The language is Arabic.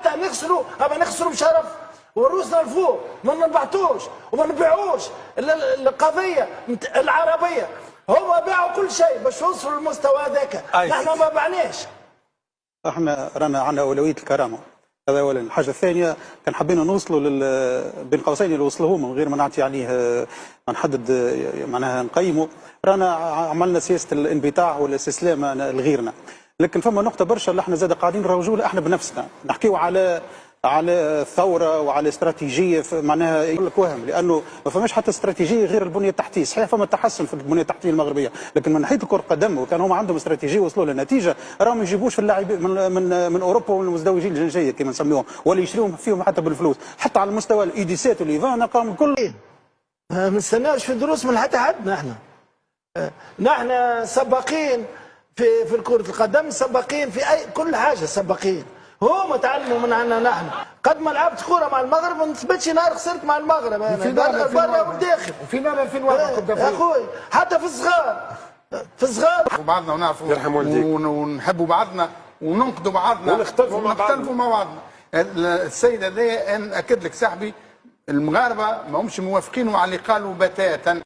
حتى نخسروا بشرف وروسنا الفوق، ما نبعتوش وما نبيعوش القضيه العربيه. هما باعوا كل شيء باش يوصلوا للمستوى هذاك، نحن ما بعناش. احنا رانا عندنا اولويه الكرامه، هذا اولا. الحاجه الثانيه كان حبينا نوصلوا بين قوسين اللي وصلوا من غير ما نعطي عليه، ما نحدد معناها نقيمه. رانا عملنا سياسه الانبطاح والاستسلام لغيرنا، لكن فما نقطه برشا اللي احنا زاد قاعدين نروجوا لها احنا بنفسنا، نحكيوا على ثوره وعلى استراتيجيه. معناها يقول لك وهم، لانه ما فماش حتى استراتيجيه غير البنيه التحتيه. صحيح فما تحسن في البنيه التحتيه المغربيه، لكن من ناحيه كره القدم وكان هم عندهم استراتيجيه وصلوا للنتيجه، راهم ما يجيبوش في اللاعبين من اوروبا ومن المزدوجين الجنسيه كما نسميهم، ولا يشريهم فيهم حتى بالفلوس. حتى على المستوى الايديسات والليفان قام الكل. ما نستناوش في دروس من حتى حد. نحن سباقين في كرة القدم، سباقين في كل حاجه، سباقين. هما تعلموا من عنا نحن. قد ما لعبت كوره مع المغرب ما نثبتش نهار خسرت مع المغرب انا برا والداخل. في نهار 2001 يا اخوي حتى في الصغار وبعضنا ونعرفوا ونحبوا بعضنا وننقدوا بعضنا ونختلفوا مع بعضنا. السيد هذايا اكد لك صاحبي، المغاربه ما همش موافقين على اللي قالوا بتاتا.